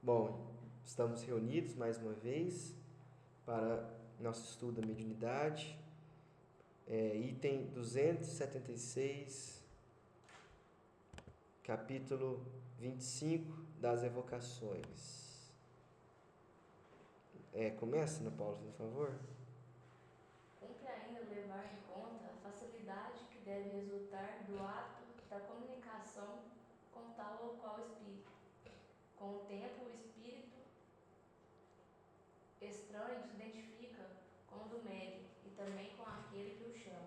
Bom, estamos reunidos mais uma vez para nosso estudo da mediunidade, item 276, capítulo 25 das evocações. Começa, Ana Paula, por favor. Cumpre ainda levar em conta a facilidade que deve resultar do ato da comunicação com tal ou qual espírito. Com o tempo, o espírito estranho se identifica com o do médium e também com aquele que o chama.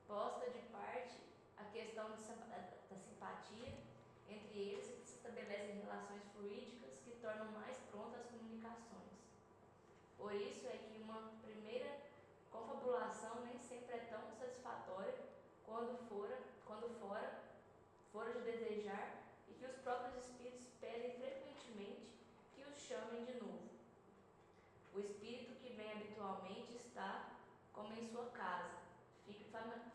Posta de parte a questão da simpatia entre eles e que se estabelecem relações fluídicas que tornam mais prontas as comunicações. Por isso é que uma primeira confabulação nem sempre é tão satisfatória quando fora de desejar e que os próprios espíritos pedem frequentemente que os chamem de novo. O espírito que vem habitualmente está, como em sua casa, fica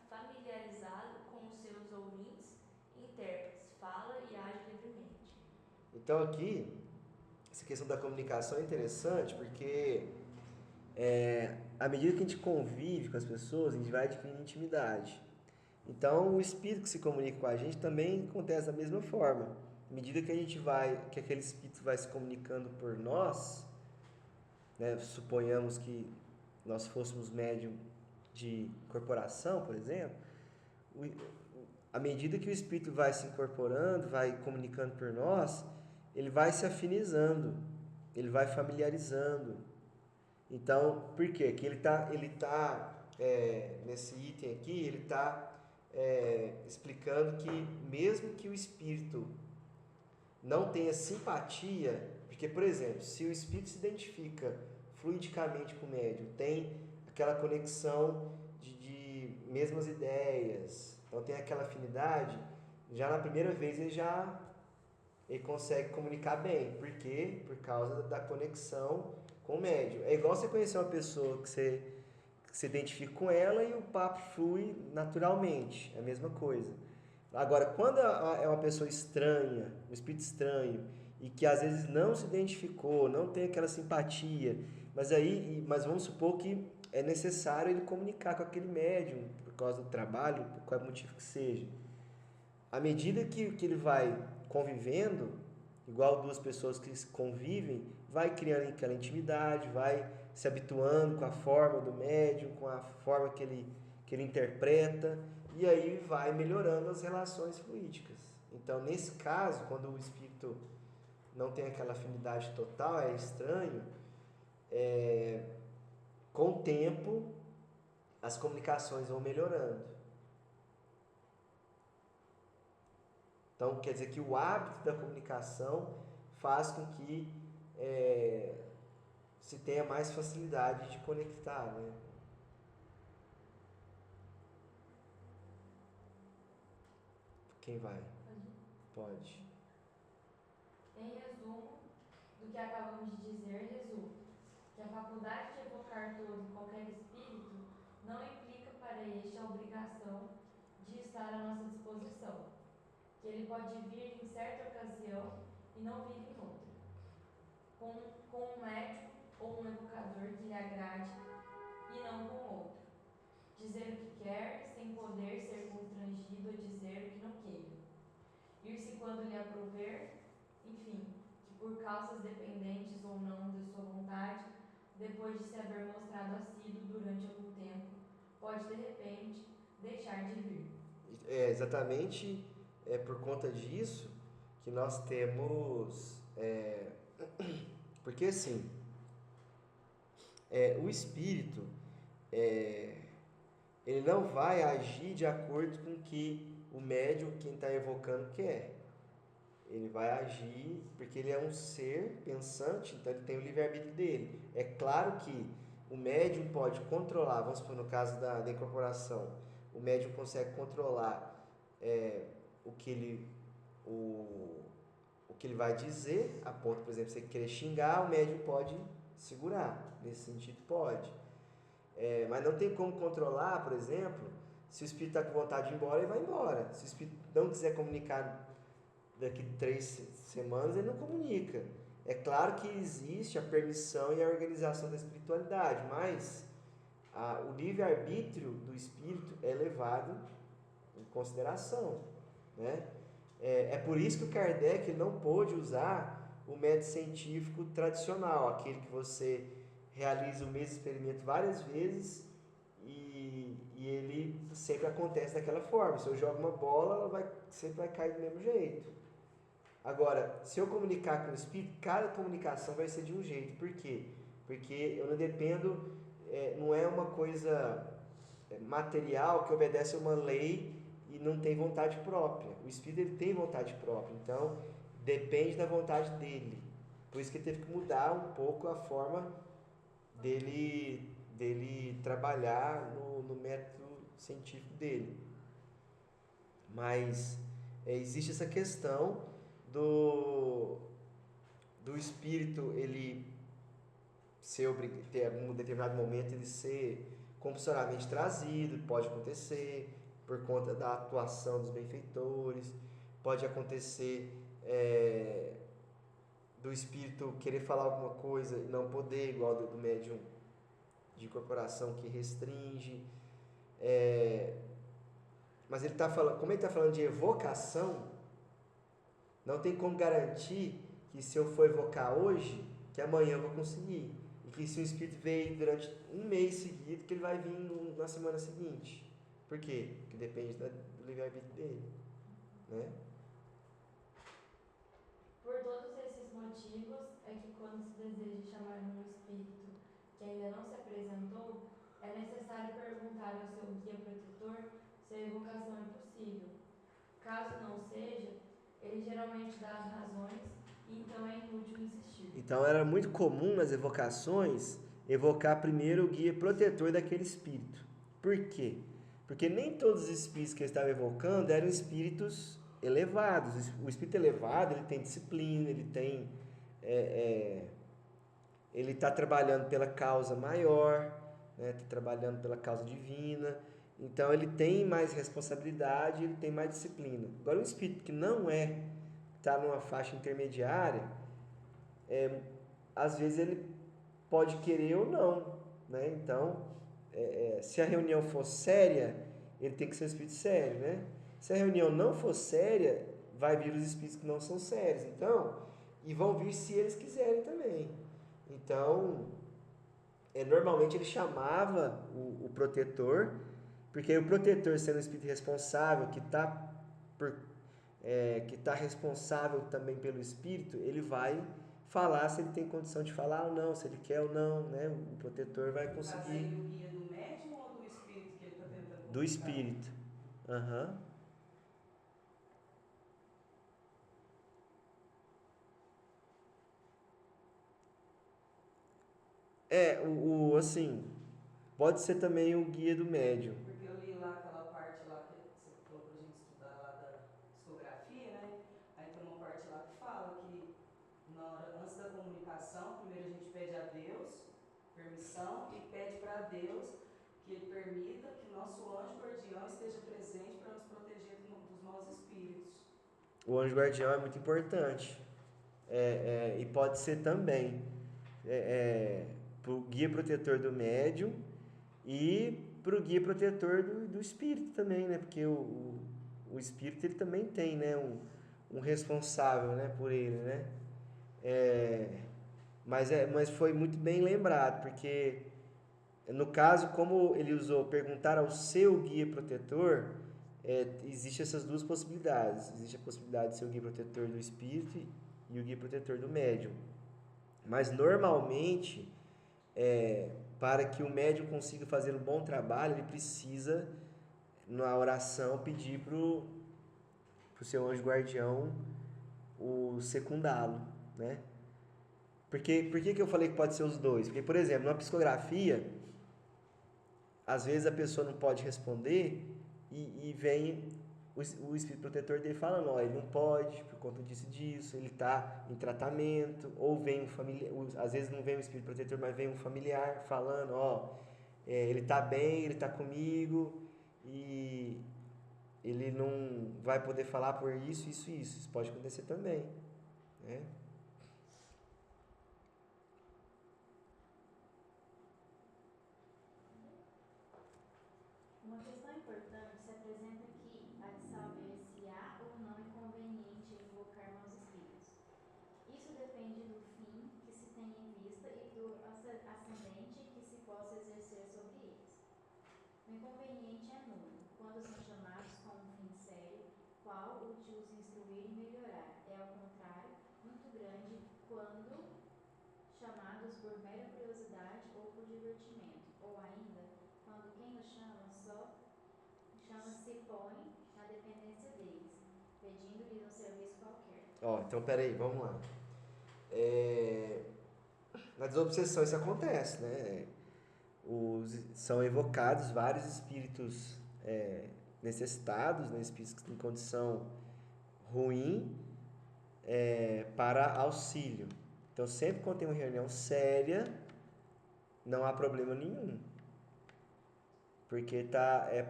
familiarizado com os seus ouvintes e intérpretes, fala e age livremente. Então aqui, essa questão da comunicação é interessante porque à medida que a gente convive com as pessoas, a gente vai adquirindo intimidade. Então, o espírito que se comunica com a gente também acontece da mesma forma. À medida que aquele espírito vai se comunicando por nós, né, suponhamos que nós fôssemos médium de corporação, por exemplo, à medida que o espírito vai se incorporando, vai comunicando por nós, ele vai se afinizando, ele vai familiarizando. Então, por quê? Que nesse item aqui, ele está explicando que mesmo que o espírito não tenha simpatia, porque, por exemplo, se o espírito se identifica fluidicamente com o médium, tem aquela conexão de mesmas ideias, então tem aquela afinidade, já na primeira vez ele consegue comunicar bem. Por quê? Por causa da conexão com o médium. É igual você conhecer uma pessoa que você se identifica com ela e o papo flui naturalmente. É a mesma coisa. Agora, quando é uma pessoa estranha, um espírito estranho, e que às vezes não se identificou, não tem aquela simpatia, mas vamos supor que é necessário ele comunicar com aquele médium, por causa do trabalho, por qual motivo que seja. À medida que ele vai convivendo, igual duas pessoas que convivem, vai criando aquela intimidade, vai se habituando com a forma do médium, com a forma que ele interpreta, e aí vai melhorando as relações fluídicas. Então, nesse caso, quando o espírito não tem aquela afinidade total, é estranho, com o tempo as comunicações vão melhorando. Então, quer dizer que o hábito da comunicação faz com que se tenha mais facilidade de conectar, né? Quem vai? Pode. Em resumo, do que acabamos de dizer, resulta que a faculdade de evocar todo e qualquer espírito não implica para este a obrigação de estar à nossa disposição, que ele pode vir em certa ocasião e não vir em outra, com um médico ou um evocador que lhe agrade e não com outro, dizer o que quer sem poder ser constrangido a dizer o que não queira, ir-se quando lhe aprouver, enfim, que por causas dependentes ou não de sua vontade, depois de se haver mostrado assíduo durante algum tempo, pode de repente deixar de vir. É exatamente por conta disso que nós temos. Porque assim, o espírito é, ele não vai agir de acordo com o que o médium, quem está evocando, quer. Ele vai agir porque ele é um ser pensante, então ele tem o livre-arbítrio dele. É claro que o médium pode controlar, vamos supor no caso da incorporação, o médium consegue controlar o que ele o, o que ele vai dizer, a ponto, por exemplo, se ele querer xingar, o médium pode segurar, nesse sentido pode. Mas não tem como controlar, por exemplo, se o espírito está com vontade de ir embora, ele vai embora. Se o espírito não quiser comunicar daqui 3 semanas, ele não comunica. É claro que existe a permissão e a organização da espiritualidade, mas o livre-arbítrio do espírito é levado em consideração, né? É por isso que o Kardec não pôde usar o método científico tradicional, aquele que você realiza o mesmo experimento várias vezes e ele sempre acontece daquela forma. Se eu jogo uma bola, ela sempre vai cair do mesmo jeito. Agora, se eu comunicar com o espírito, cada comunicação vai ser de um jeito. Por quê? Porque eu não dependo, não é uma coisa material que obedece a uma lei e não tem vontade própria. O espírito ele tem vontade própria, então depende da vontade dele. Por isso que ele teve que mudar um pouco a forma dele trabalhar no método científico dele. Mas existe essa questão do espírito ele ter um determinado momento ele ser compulsoriamente trazido, pode acontecer por conta da atuação dos benfeitores, pode acontecer do espírito querer falar alguma coisa e não poder, igual do médium de incorporação que restringe. Mas ele está falando, como ele está falando de evocação, não tem como garantir que se eu for evocar hoje, que amanhã eu vou conseguir. E que se o espírito veio durante um mês seguido, que ele vai vir na semana seguinte. Por quê? Porque depende do livre-arbítrio dele, né? Por todos esses motivos, é que quando se deseja chamar um espírito que ainda não se apresentou, é necessário perguntar ao seu guia protetor se a evocação é possível. Caso não seja, ele geralmente dá as razões e então é inútil insistir. Então era muito comum nas evocações evocar primeiro o guia protetor daquele espírito. Por quê? Porque nem todos os espíritos que ele estava evocando eram espíritos elevados. O espírito elevado ele tem disciplina, ele tem ele está trabalhando pela causa maior, né? Está trabalhando pela causa divina. Então ele tem mais responsabilidade, ele tem mais disciplina. Agora um espírito que não está numa faixa intermediária, às vezes ele pode querer ou não, né? Então, se a reunião for séria, ele tem que ser um espírito sério, né? Se a reunião não for séria, vai vir os espíritos que não são sérios. Então, e vão vir se eles quiserem também. Então, normalmente ele chamava o protetor, porque o protetor, sendo um espírito responsável, que está responsável também pelo espírito, ele vai falar se ele tem condição de falar ou não, se ele quer ou não, né? O protetor vai conseguir. Mas aí o guia do médium ou do espírito que ele está tentando comunicar? Do espírito. Aham. Assim, pode ser também o guia do médium. Porque eu li lá aquela parte lá que você falou pra gente estudar lá da psicografia, né? Aí tem uma parte lá que fala que antes da comunicação, primeiro a gente pede a Deus permissão e pede para Deus que Ele permita que nosso anjo guardião esteja presente para nos proteger dos maus espíritos. O anjo guardião é muito importante. E pode ser também para o guia protetor do médium e para o guia protetor do espírito também, né? Porque o espírito ele também tem, né? Um responsável, né? Por ele, né? Mas foi muito bem lembrado, porque no caso, como ele usou perguntar ao seu guia protetor, existe essas duas possibilidades. Existe a possibilidade de ser o guia protetor do espírito e o guia protetor do médium. Mas normalmente, para que o médium consiga fazer um bom trabalho, ele precisa, na oração, pedir para o seu anjo guardião o secundá-lo, né? Por que eu falei que pode ser os dois? Porque, por exemplo, na psicografia, às vezes a pessoa não pode responder e vem o espírito protetor dele falando, ó, ele não pode por conta disso e disso, ele está em tratamento, ou vem um familiar, às vezes não vem o espírito protetor, mas vem um familiar falando, ó, ele está bem, ele está comigo, e ele não vai poder falar por isso, isso e isso. Isso pode acontecer também, né? Uma questão importante se apresenta aqui, a de saber se há ou não inconveniente em invocar maus espíritos. Isso depende do fim que se tem em vista e do ascendente que se possa exercer sobre eles. O inconveniente é nulo, quando são chamados com um fim sério, qual o de os instruir e melhorar. É, ao contrário, muito grande quando chamados por mera curiosidade ou por divertimento, ou ainda, quando quem os chama se põe na dependência deles, pedindo-lhes um serviço qualquer. Então peraí, vamos lá. Na desobsessão isso acontece, né? São evocados vários espíritos necessitados, né? Espíritos em condição ruim, para auxílio. Então, sempre quando tem uma reunião séria, não há problema nenhum. Porque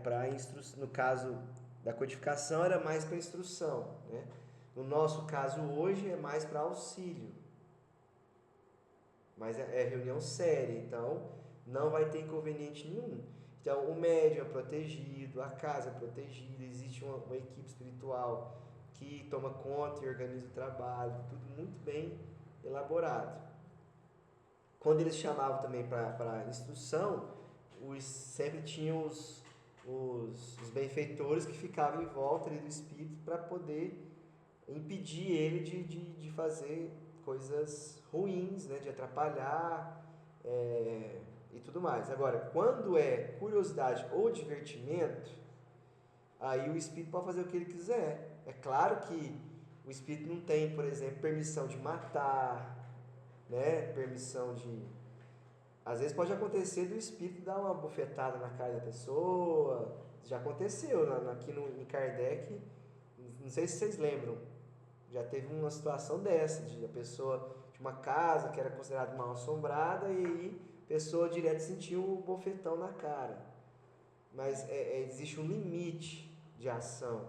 para instrução. No caso da codificação, era mais para instrução, né? No nosso caso hoje, é mais para auxílio. Mas é reunião séria, então não vai ter inconveniente nenhum. Então, o médium é protegido, a casa é protegida, existe uma equipe espiritual que toma conta e organiza o trabalho, tudo muito bem elaborado. Quando eles chamavam também para instrução, sempre tinham os benfeitores que ficavam em volta ali do espírito para poder impedir ele de fazer coisas ruins, né, de atrapalhar e tudo mais. Agora, quando é curiosidade ou divertimento, aí o espírito pode fazer o que ele quiser. É claro que o espírito não tem, por exemplo, permissão de matar, né, permissão de... Às vezes pode acontecer do espírito dar uma bufetada na cara da pessoa. Já aconteceu aqui em Kardec, não sei se vocês lembram, já teve uma situação dessa, de a pessoa de uma casa que era considerada mal assombrada e aí a pessoa direto sentiu um bofetão na cara. Mas existe um limite de ação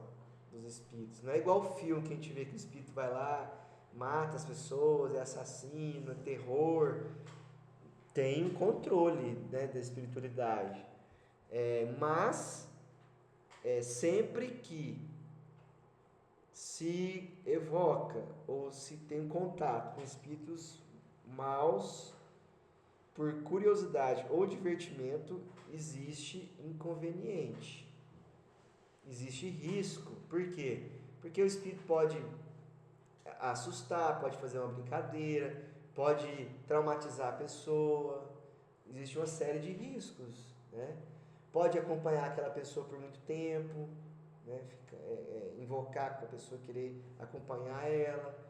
dos espíritos. Não é igual o filme que a gente vê que o espírito vai lá, mata as pessoas, é assassino, é terror. Tem um controle, né, da espiritualidade. Mas sempre que se evoca ou se tem um contato com espíritos maus, por curiosidade ou divertimento, existe inconveniente. Existe risco. Por quê? Porque o espírito pode assustar, pode fazer uma brincadeira, pode traumatizar a pessoa. Existe uma série de riscos, né? Pode acompanhar aquela pessoa por muito tempo, né? Invocar com a pessoa, querer acompanhar ela.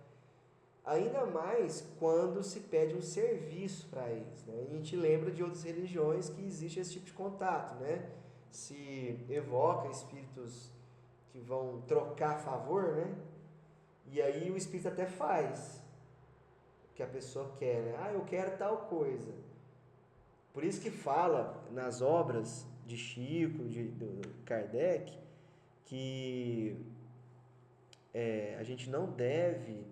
Ainda mais quando se pede um serviço para eles, né? A gente lembra de outras religiões que existe esse tipo de contato, né? Se evoca espíritos que vão trocar favor, né? E aí o espírito até faz o que a pessoa quer, né? Eu quero tal coisa. Por isso que fala nas obras de Chico, do Kardec, que a gente não deve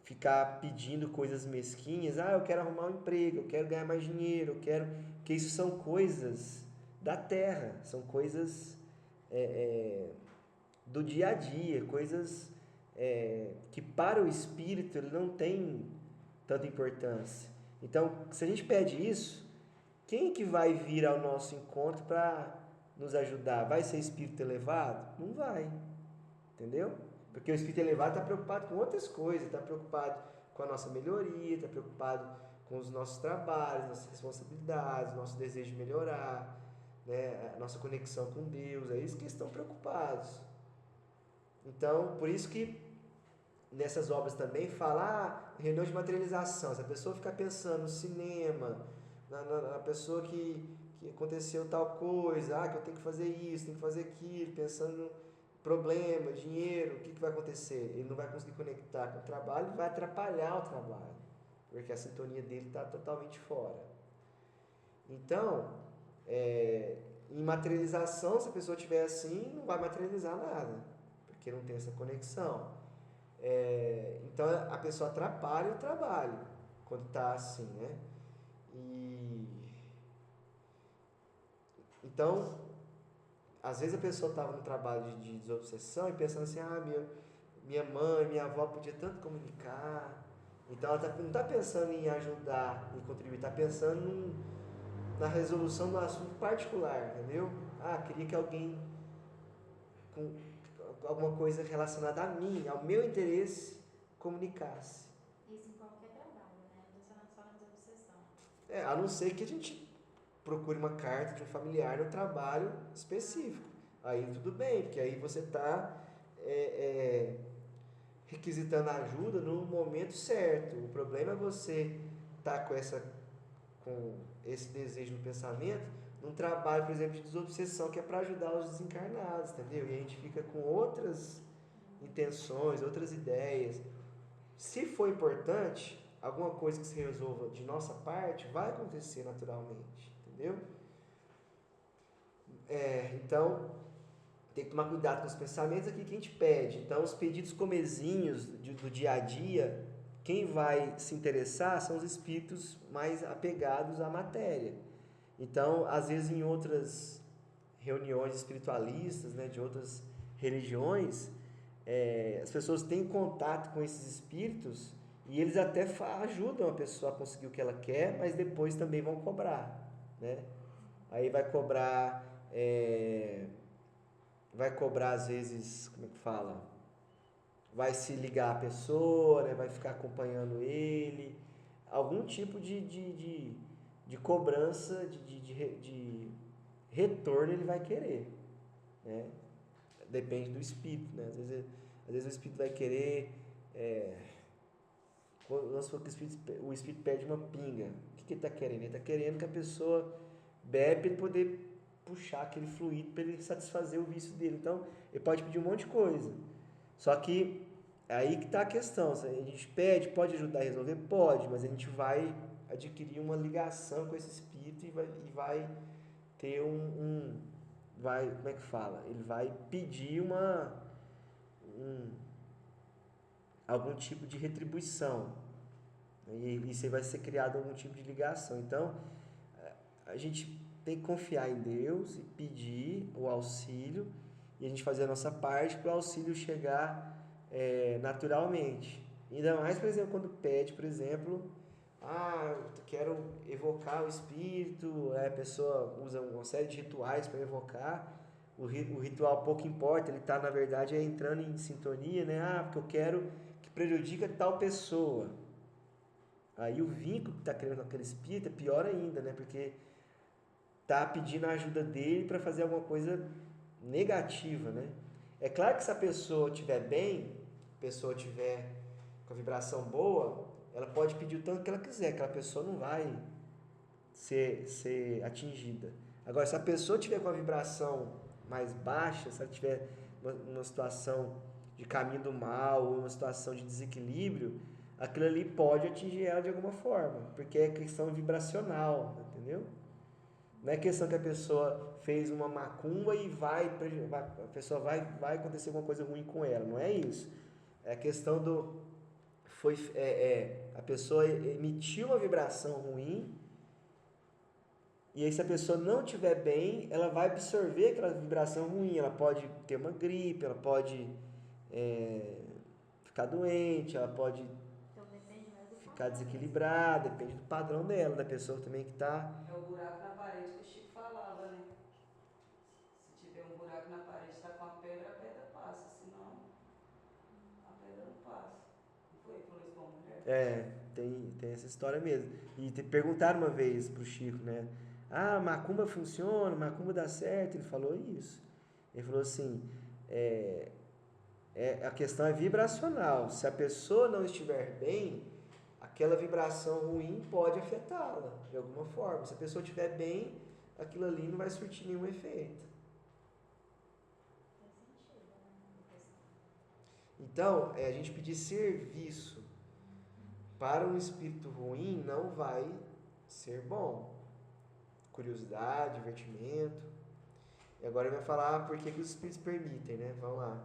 ficar pedindo coisas mesquinhas. Eu quero arrumar um emprego, eu quero ganhar mais dinheiro, porque isso são coisas da terra, são coisas do dia a dia, coisas que para o espírito ele não tem tanta importância. Então, se a gente pede isso, quem que vai vir ao nosso encontro para nos ajudar? Vai ser espírito elevado? Não vai, entendeu? Porque o espírito elevado está preocupado com outras coisas, está preocupado com a nossa melhoria, está preocupado com os nossos trabalhos, nossas responsabilidades, nosso desejo de melhorar, né? A nossa conexão com Deus, é isso que eles estão preocupados. Então, por isso que nessas obras também fala reunião de materialização. Se a pessoa ficar pensando no cinema, na pessoa que aconteceu tal coisa, que eu tenho que fazer isso, tenho que fazer aquilo, pensando no problema, dinheiro, o que vai acontecer? Ele não vai conseguir conectar com o trabalho e vai atrapalhar o trabalho, porque a sintonia dele está totalmente fora. Então, em materialização, se a pessoa estiver assim, não vai materializar nada, porque não tem essa conexão. Então a pessoa atrapalha o trabalho quando está assim, né? Então, às vezes a pessoa estava no trabalho de desobsessão e pensando assim, minha mãe, minha avó podia tanto comunicar. Então ela não está pensando em ajudar, em contribuir, está pensando na resolução do assunto particular, entendeu? Queria que alguém com alguma coisa relacionada a mim, ao meu interesse, comunicasse. Isso em qualquer trabalho, né? Não só na desobsessão. A não ser que a gente procure uma carta de um familiar no trabalho específico. Aí tudo bem, porque aí você está requisitando ajuda no momento certo. O problema é você estar com esse desejo no pensamento num trabalho, por exemplo, de desobsessão, que é para ajudar os desencarnados, entendeu? E a gente fica com outras intenções, outras ideias. Se for importante, alguma coisa que se resolva de nossa parte, vai acontecer naturalmente, entendeu? Então, tem que tomar cuidado com os pensamentos aqui que a gente pede. Então, os pedidos comezinhos do dia a dia, quem vai se interessar são os espíritos mais apegados à matéria. Então, às vezes em outras reuniões espiritualistas, né, de outras religiões, as pessoas têm contato com esses espíritos e eles até ajudam a pessoa a conseguir o que ela quer, mas depois também vão cobrar, né? Aí vai cobrar às vezes, como é que fala? Vai se ligar à pessoa, né? Vai ficar acompanhando ele, algum tipo de cobrança, de retorno ele vai querer, né? Depende do espírito, né? Às vezes o espírito vai querer, vamos supor que o espírito pede uma pinga. O que ele está querendo? Ele está querendo que a pessoa bebe para ele poder puxar aquele fluido para ele satisfazer o vício dele. Então, ele pode pedir um monte de coisa. Só que é aí que está a questão. Se a gente pede, pode ajudar a resolver? Pode, mas a gente vai adquirir uma ligação com esse espírito e vai ter como é que fala? Ele vai pedir algum tipo de retribuição. E isso aí vai ser criado algum tipo de ligação. Então, a gente tem que confiar em Deus e pedir o auxílio e a gente fazer a nossa parte para o auxílio chegar naturalmente. Ainda mais, por exemplo, quando pede, por exemplo, eu quero evocar o espírito, a pessoa usa uma série de rituais para evocar. O ritual pouco importa, ele está, na verdade, entrando em sintonia, né? Porque eu quero que prejudique tal pessoa. Aí o vínculo que está criando com aquele espírito é pior ainda, né? Porque está pedindo a ajuda dele para fazer alguma coisa negativa, né? É claro que se a pessoa estiver bem, a pessoa estiver com a vibração boa, ela pode pedir o tanto que ela quiser, aquela pessoa não vai ser atingida. Agora, se a pessoa estiver com a vibração mais baixa, se ela estiver numa situação de caminho do mal, ou uma situação de desequilíbrio, aquilo ali pode atingir ela de alguma forma, porque é questão vibracional, entendeu? Não é questão que a pessoa fez uma macumba e a pessoa vai acontecer alguma coisa ruim com ela, não é isso. É a questão a pessoa emitiu uma vibração ruim e aí se a pessoa não estiver bem, ela vai absorver aquela vibração ruim, ela pode ter uma gripe, ela pode ficar doente, ela pode Então depende mais do ficar desequilibrada, depende do padrão dela, da pessoa também que está... É o buraco na parede que o Chico falava, né? Se tiver um buraco na parede, está com a pedra passa, senão a pedra não passa. Não foi? Falou isso pra uma mulher? Tem essa história mesmo. E perguntaram uma vez pro Chico, né? Macumba funciona, macumba dá certo. Ele falou isso. Ele falou assim, a questão é vibracional. Se a pessoa não estiver bem, aquela vibração ruim pode afetá-la de alguma forma. Se a pessoa estiver bem, aquilo ali não vai surtir nenhum efeito. Faz sentido, né? Então, a gente pedir serviço para um espírito ruim não vai ser bom. Curiosidade, divertimento. E agora ele vai falar por que os espíritos permitem, né? Vamos lá.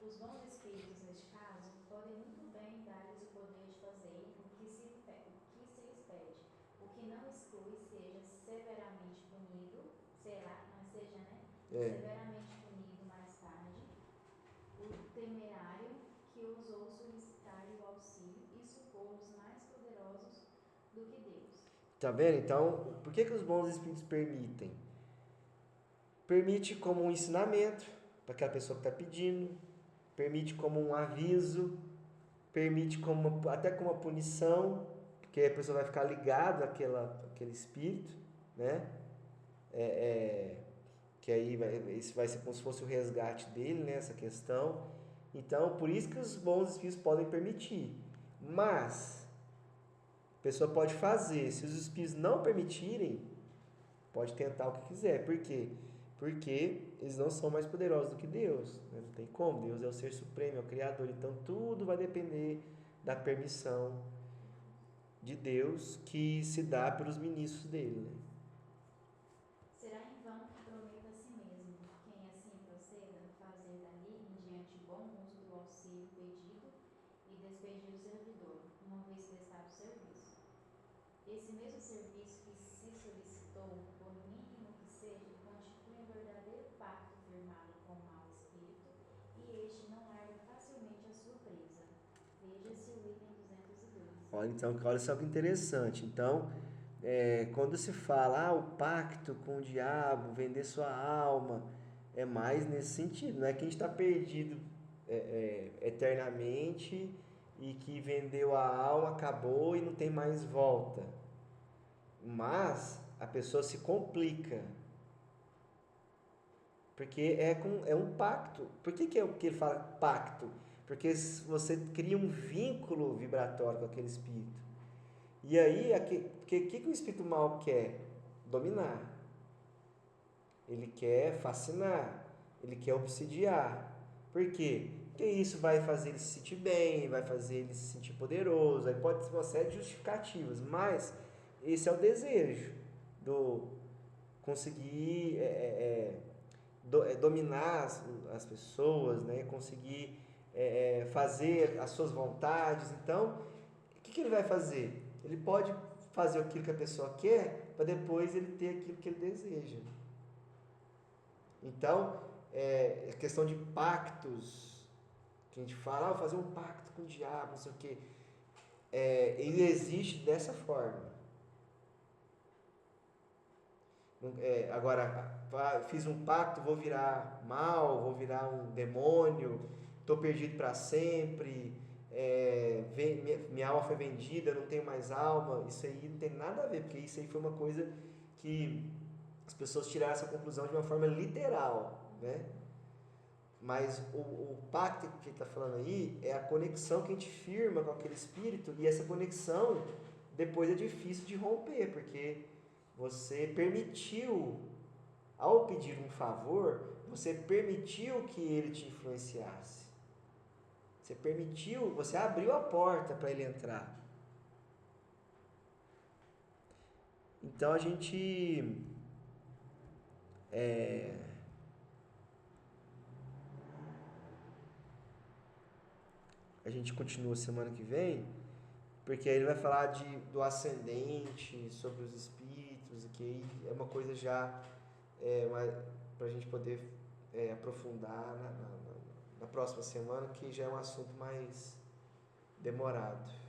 Os bons espíritos, neste caso, podem muito bem dar-lhes o poder de fazerem o que se lhes pede, o que não exclui seja severamente punido, É. severamente punido mais tarde, o temerário que ousou solicitar-lhe o auxílio e socorros mais poderosos do que Deus. Tá vendo? Então, por que os bons espíritos permitem? Permite como um ensinamento para aquela pessoa que está pedindo, permite como um aviso, permite como até como uma punição, porque a pessoa vai ficar ligada àquele espírito, né? Que aí isso vai ser como se fosse o resgate dele, né? Essa questão. Então, por isso que os bons espíritos podem permitir. Mas, a pessoa pode fazer. Se os espíritos não permitirem, pode tentar o que quiser. Por quê? Porque eles não são mais poderosos do que Deus. Né? Não tem como. Deus é o ser supremo, é o Criador. Então, tudo vai depender da permissão de Deus que se dá pelos ministros dele. Né? Será em vão que prometa a si mesmo, quem assim proceda, fazer dali em diante bom uso do auxílio pedido e despedir o servidor, uma vez prestado o serviço. Esse mesmo serviço que se solicitou, por mínimo que seja, constitui um verdadeiro pacto firmado com o mau espírito, e este não larga facilmente a sua presa. Veja-se o item 212. Olha só que interessante. Então, quando se fala o pacto com o diabo, vender sua alma, é mais nesse sentido. Não é que a gente está perdido eternamente e que vendeu a alma, acabou e não tem mais volta. Mas a pessoa se complica. Porque é um pacto. Por que é o que ele fala pacto? Porque você cria um vínculo vibratório com aquele espírito. E aí, o que o espírito mal quer? Dominar. Ele quer fascinar. Ele quer obsidiar. Por quê? Porque isso vai fazer ele se sentir bem, vai fazer ele se sentir poderoso. Aí pode ter uma série de justificativas, mas esse é o desejo do conseguir dominar as pessoas, né? Conseguir fazer as suas vontades. Então, o que ele vai fazer? Ele pode fazer aquilo que a pessoa quer para depois ele ter aquilo que ele deseja. Então, a questão de pactos, que a gente fala, vou fazer um pacto com o diabo, não sei o quê. Ele existe dessa forma. Agora, fiz um pacto, vou virar mal, vou virar um demônio, estou perdido para sempre, minha alma foi vendida, não tenho mais alma. Isso aí não tem nada a ver, porque isso aí foi uma coisa que as pessoas tiraram essa conclusão de uma forma literal, né? Mas o pacto que ele está falando aí é a conexão que a gente firma com aquele espírito, e essa conexão depois é difícil de romper, porque você permitiu, ao pedir um favor, você permitiu que ele te influenciasse. Você abriu a porta para ele entrar. Então a gente continua semana que vem, porque aí ele vai falar do ascendente, sobre os espíritos, que aí é uma coisa já para a gente poder aprofundar na próxima semana, que já é um assunto mais demorado.